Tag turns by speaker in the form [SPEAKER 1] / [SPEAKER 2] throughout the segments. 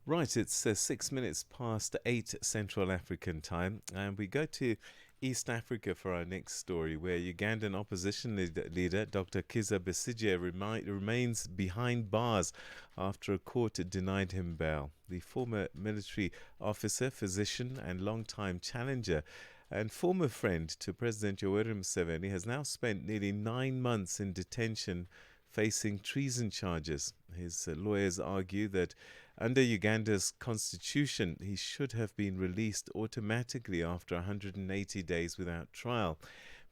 [SPEAKER 1] Right, it's 6 minutes past 8 Central African time, and we go to East Africa for our next story, where Ugandan opposition leader Dr Kizza Besigye remains behind bars after a court denied him bail. The former military officer, physician, and longtime challenger and former friend to President Yoweri Museveni has now spent nearly 9 months in detention facing treason charges. His lawyers argue that under Uganda's constitution, he should have been released automatically after 180 days without trial.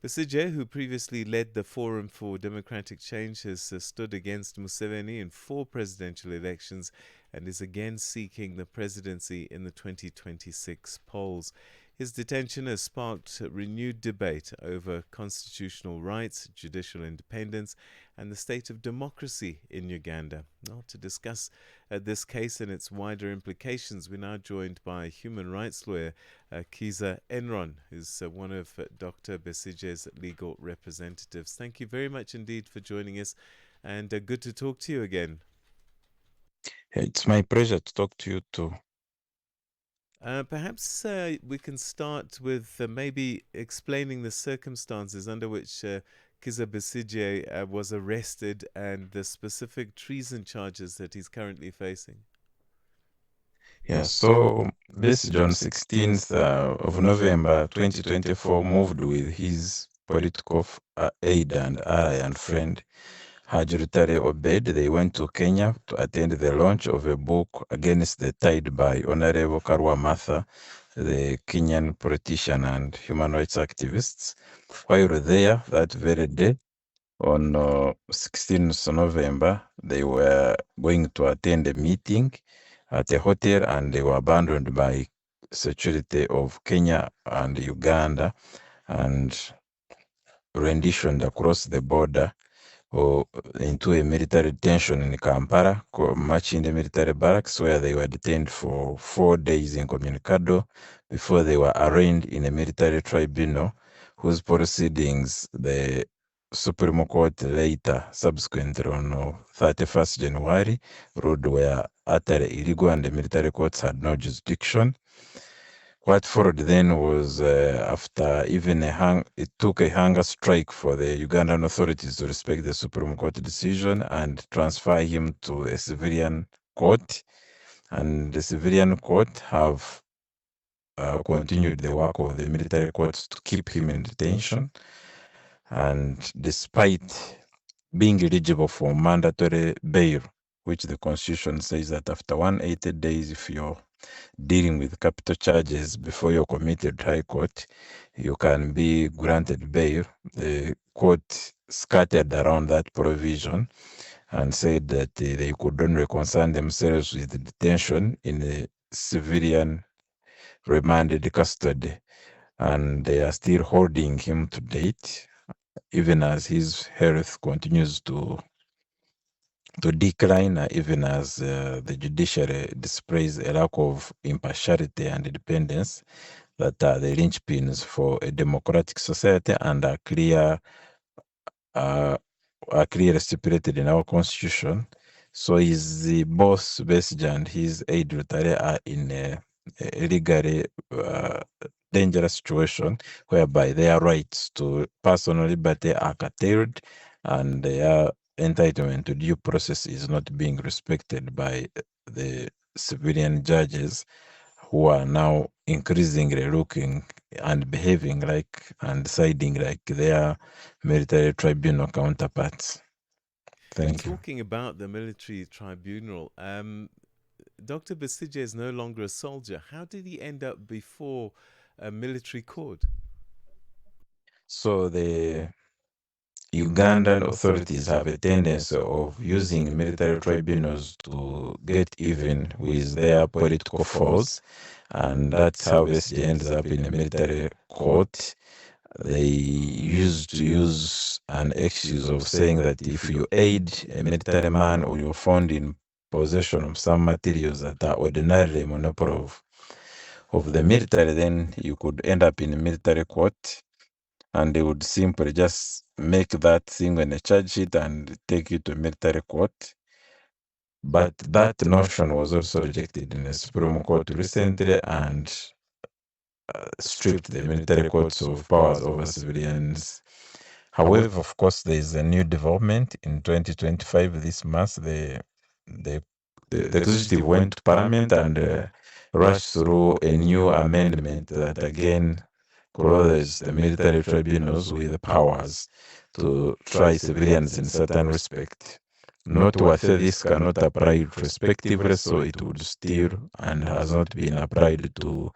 [SPEAKER 1] Besigye, who previously led the Forum for Democratic Change, has stood against Museveni in 4 presidential elections and is again seeking the presidency in the 2026 polls. His detention has sparked renewed debate over constitutional rights, judicial independence, and the state of democracy in Uganda. Now, to discuss this case and its wider implications, we're now joined by human rights lawyer Kiiza Eron, who's one of Dr. Besigye's legal representatives. Thank you very much indeed for joining us, and good to talk to you again.
[SPEAKER 2] It's my pleasure to talk to you too.
[SPEAKER 1] Perhaps we can start with maybe explaining the circumstances under which Kizza Besigye was arrested and the specific treason charges that he's currently facing.
[SPEAKER 2] Yeah, so Besigye on 16th of November 2024 moved with his political aide and ally and friend Hajrutare Obed. They went to Kenya to attend the launch of a book against the tide by Honorable Karwa Martha, the Kenyan politician and human rights activists. While there that very day, on 16th November, they were going to attend a meeting at a hotel and they were abandoned by security of Kenya and Uganda and renditioned across the border or into a military detention in Kampala, much in the military barracks, where they were detained for 4 days incommunicado before they were arraigned in a military tribunal, whose proceedings the Supreme Court later, subsequently on 31st January, ruled were utterly illegal and the military courts had no jurisdiction. What followed then was after even it took a hunger strike for the Ugandan authorities to respect the Supreme Court decision and transfer him to a civilian court. And the civilian court have continued the work of the military courts to keep him in detention. And despite being eligible for mandatory bail, which the Constitution says that after 180 days, if you're dealing with capital charges before you're committed to High Court, you can be granted bail. The court scattered around that provision and said that they could only concern themselves with the detention in a civilian remanded custody. And they are still holding him to date, even as his health continues to decline, even as the judiciary displays a lack of impartiality and independence that are the linchpins for a democratic society and uh, are clearly stipulated in our constitution. So his boss, Besigye, and his aide Rutare are in a legally dangerous situation whereby their rights to personal liberty are curtailed and their entitlement to due process is not being respected by the civilian judges who are now increasingly looking and behaving like and siding like their military tribunal counterparts. Thank you.
[SPEAKER 1] Talking about the military tribunal, Dr. Besigye is no longer a soldier. How did he end up before a military court?
[SPEAKER 2] So the Ugandan authorities have a tendency of using military tribunals to get even with their political foes, and that's how Besigye ends up in a military court. They used to use an excuse of saying that if you aid a military man or you're found in possession of some materials that are ordinarily monopoly of the military, then you could end up in a military court and they would simply just make that thing on a charge sheet and take you to a military court. But that notion was also rejected in the Supreme Court recently and stripped the military courts of powers over civilians. However, of course, there is a new development in 2025. This month, the, the executive went to parliament and rushed through a new amendment that again clothes the military tribunals with powers to try civilians in certain respect. Noteworthy, this cannot apply retrospectively, so it would still and has not been applied to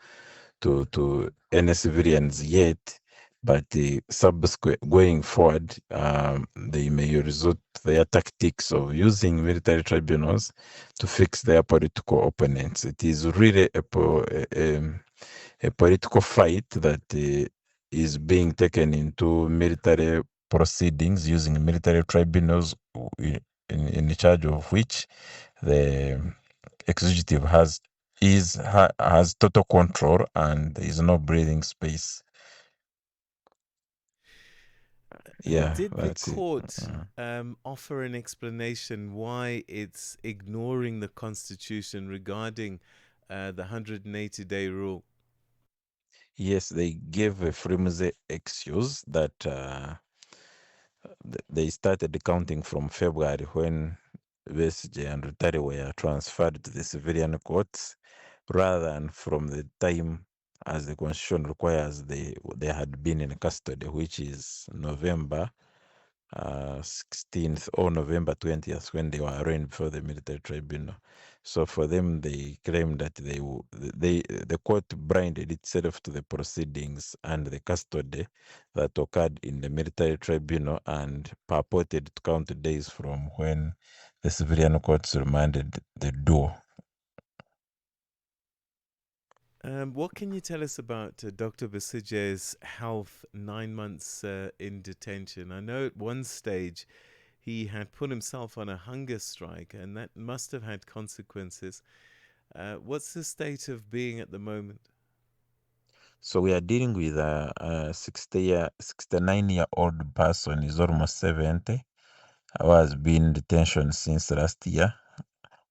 [SPEAKER 2] any civilians yet. But subsequent going forward, they may resort their tactics of using military tribunals to fix their political opponents. It is really a political fight that is being taken into military proceedings using military tribunals, in charge of which the executive has total control and there is no breathing space. Yeah,
[SPEAKER 1] Did the
[SPEAKER 2] that's it.
[SPEAKER 1] court offer an explanation why it's ignoring the constitution regarding the 180-day rule?
[SPEAKER 2] Yes, they gave a flimsy excuse that they started counting from February when Besigye and Rutare were transferred to the civilian courts rather than from the time as the constitution requires they had been in custody, which is November 16th or November 20th when they were arraigned before the military tribunal. So for them, they claimed that the court blinded itself to the proceedings and the custody that occurred in the military tribunal and purported to count days from when the civilian courts remanded the duo.
[SPEAKER 1] What can you tell us about Dr. Besigye's health 9 months in detention? I know at one stage he had put himself on a hunger strike, and that must have had consequences. What's the state of being at the moment?
[SPEAKER 2] So we are dealing with a 69-year-old person, is almost 70, who has been in detention since last year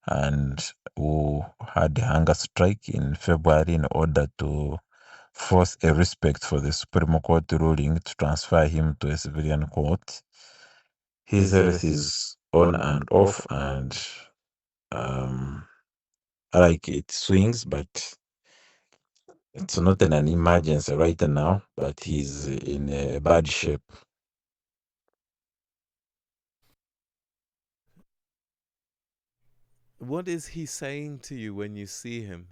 [SPEAKER 2] and who had a hunger strike in February in order to force a respect for the Supreme Court ruling to transfer him to a civilian court. His health is on and off, and like it swings, but it's not an emergency right now, but he's in a bad shape.
[SPEAKER 1] What is he saying to you when you see him?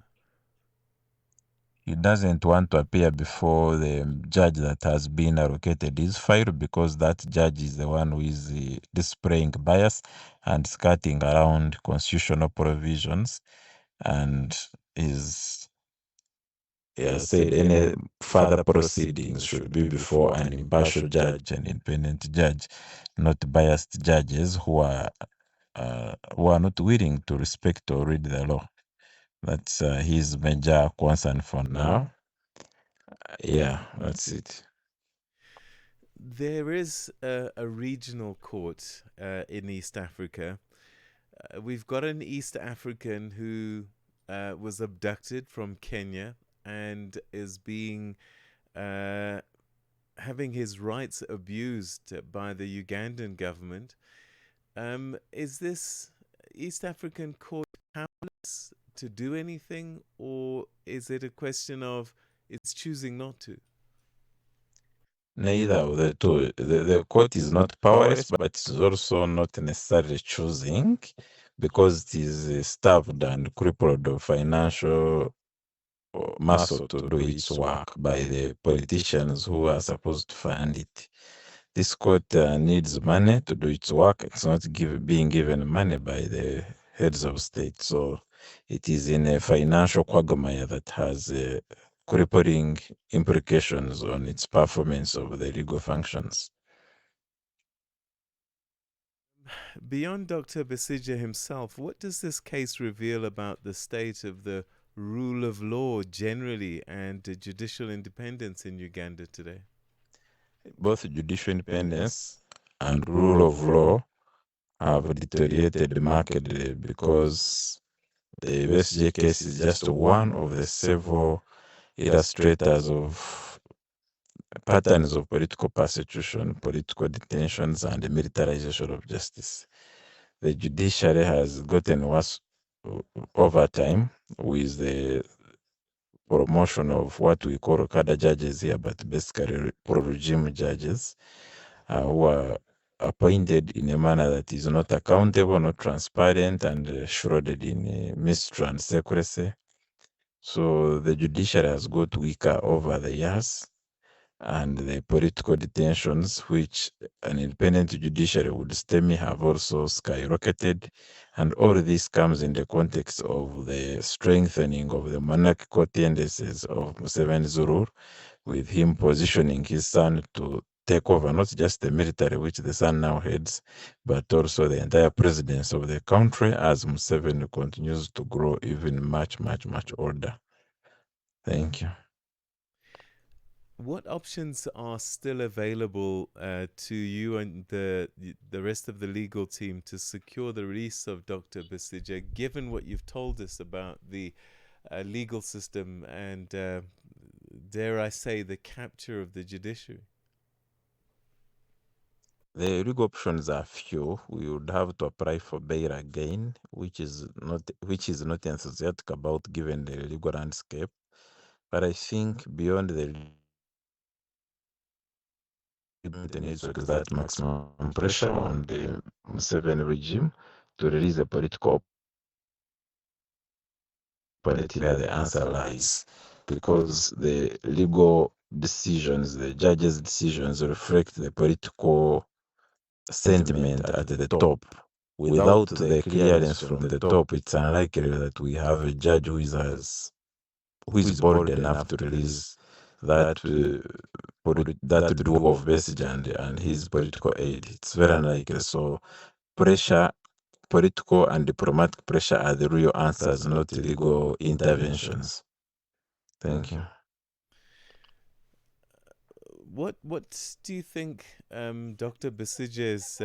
[SPEAKER 2] He doesn't want to appear before the judge that has been allocated his file because that judge is the one who is displaying bias and skirting around constitutional provisions and is said any further proceedings should be before an impartial judge, an independent judge, not biased judges who are not willing to respect or read the law. That's his major concern for now. Yeah, that's it.
[SPEAKER 1] There is a regional court in East Africa. We've got an East African who was abducted from Kenya and is being having his rights abused by the Ugandan government. Is this East African court powerless to do anything, or is it a question of it's choosing not to?
[SPEAKER 2] Neither of the two. The court is not powerless, but it's also not necessarily choosing because it is starved and crippled of financial muscle to do its work by the politicians who are supposed to fund it. This court needs money to do its work. It's not being given money by the heads of state. So it is in a financial quagmire that has crippling implications on its performance of the legal functions.
[SPEAKER 1] Beyond Dr. Besigye himself, what does this case reveal about the state of the rule of law generally and judicial independence in Uganda today?
[SPEAKER 2] Both judicial independence and rule of law have deteriorated markedly because the Besigye case is just one of the several illustrators of patterns of political persecution, political detentions, and the militarization of justice. The judiciary has gotten worse over time with the promotion of what we call cadre judges here, but basically pro-regime judges who are appointed in a manner that is not accountable, not transparent, and shrouded in mystery and secrecy. So the judiciary has got weaker over the years, and the political detentions, which an independent judiciary would stem, have also skyrocketed. And all this comes in the context of the strengthening of the monarchical tendencies of Museveni's rule, with him positioning his son to take over not just the military, which the son now heads, but also the entire presidency of the country as Museveni continues to grow even much, much, much older. Thank you.
[SPEAKER 1] What options are still available to you and the rest of the legal team to secure the release of Dr. Besigye, given what you've told us about the legal system and, dare I say, the capture of the judiciary?
[SPEAKER 2] The legal options are few. We would have to apply for bail again, which is not enthusiastic about given the legal landscape. But I think beyond the needs to exert maximum pressure on the Museveni regime to release the political opponent where the answer lies, because the legal decisions, the judges' decisions reflect the political sentiment at the top. Without the clearance from the top, it's unlikely that we have a judge who is bold enough to release that that duo of Besigye and his political aid. It's very unlikely. So pressure, political and diplomatic pressure, are the real answers, not legal interventions. Thank you.
[SPEAKER 1] What do you think Dr. Besigye's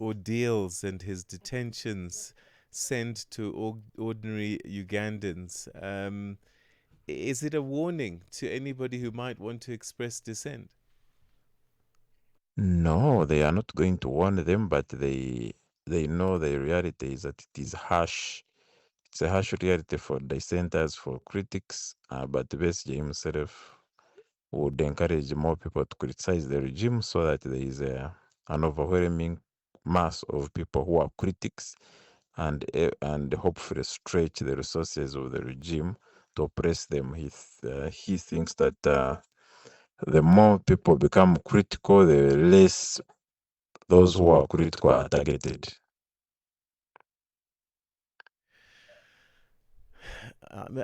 [SPEAKER 1] ordeals and his detentions send to ordinary Ugandans? Is it a warning to anybody who might want to express dissent?
[SPEAKER 2] No, they are not going to warn them, but they know the reality is that it is harsh. It's a harsh reality for dissenters, for critics, but Besigye himself would encourage more people to criticize the regime so that there is an overwhelming mass of people who are critics and hopefully stretch the resources of the regime to oppress them. He thinks that the more people become critical, the less those who are critical are targeted.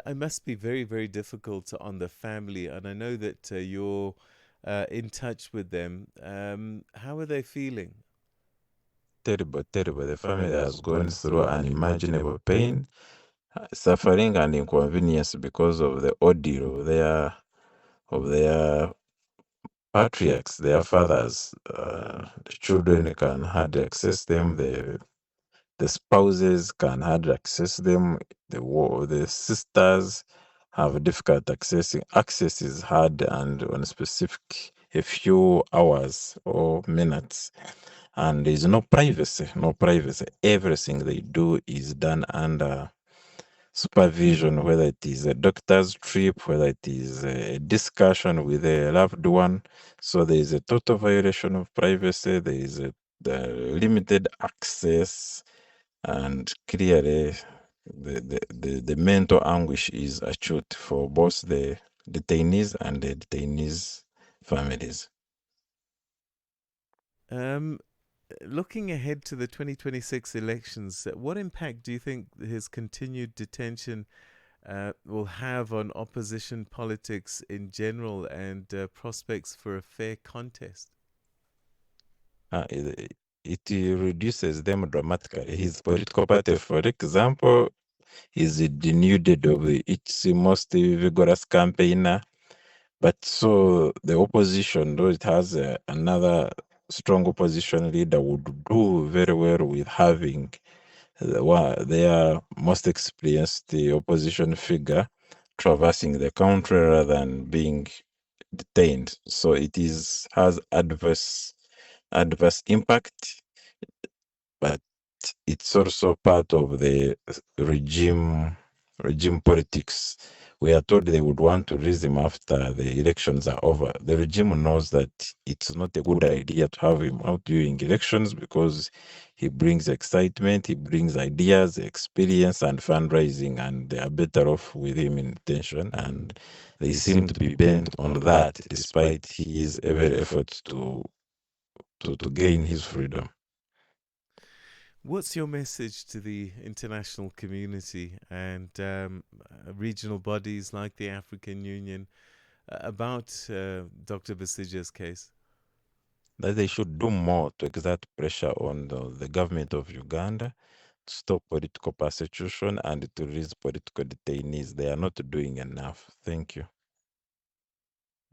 [SPEAKER 1] It must be very, very difficult on the family, and I know that you're in touch with them. How are they feeling?
[SPEAKER 2] Terrible, terrible. The family has gone through unimaginable pain, suffering, and inconvenience because of the ordeal of their patriarchs, their fathers. The children can hardly access them. The spouses can hardly access them. The sisters have difficult accessing. Access is hard and on a few hours or minutes. And there's no privacy, no privacy. Everything they do is done under supervision, whether it is a doctor's trip, whether it is a discussion with a loved one. So there is a total violation of privacy. There is the limited access, and clearly the mental anguish is acute for both the detainees and the detainees' families.
[SPEAKER 1] Looking ahead to the 2026 elections, what impact do you think his continued detention will have on opposition politics in general and prospects for a fair contest?
[SPEAKER 2] It reduces them dramatically. His political party, for example, is denuded of its most vigorous campaigner. But so the opposition, though it has another strong opposition leader would do very well with having their most experienced opposition figure traversing the country rather than being detained. So it has adverse impact, but it's also part of the regime politics. We are told they would want to release him after the elections are over. The regime knows that it's not a good idea to have him out during elections because he brings excitement, he brings ideas, experience, and fundraising, and they are better off with him in detention. And they seem to be bent on that, despite his every efforts to gain his freedom.
[SPEAKER 1] What's your message to the international community and regional bodies like the African Union about Dr. Besigye's case?
[SPEAKER 2] That they should do more to exert pressure on the government of Uganda to stop political persecution and to release political detainees. They are not doing enough. Thank you.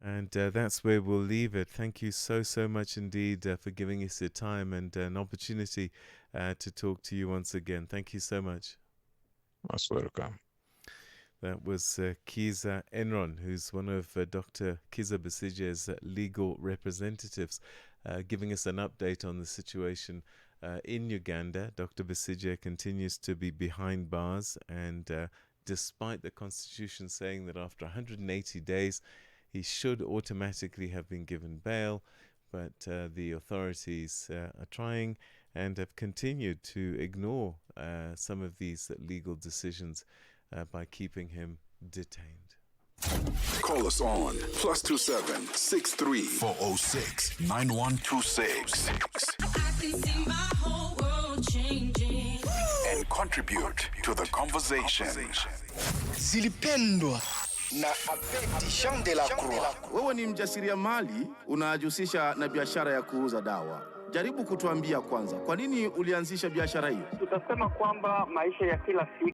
[SPEAKER 1] And that's where we'll leave it. Thank you so much indeed for giving us your time and an opportunity to talk to you once again. Thank you so much.
[SPEAKER 2] Most welcome.
[SPEAKER 1] That was Kiiza Eron, who's one of Dr. Kizza Besigye's legal representatives, giving us an update on the situation in Uganda. Dr. Besigye continues to be behind bars, and despite the constitution saying that after 180 days, he should automatically have been given bail, but the authorities are trying and have continued to ignore some of these legal decisions by keeping him detained.
[SPEAKER 3] Call us on +27 63 406 9126 and contribute to the conversation.
[SPEAKER 4] Zilipendwa na Abedi Jean de la Croix.
[SPEAKER 5] Wewe ni mjasiriamali unajihusisha na biashara ya kuuza dawa. Jaribu kutuambia kwanza, kwa nini ulianzisha biashara hiyo?
[SPEAKER 6] Tutasema kwamba maisha ya kila siku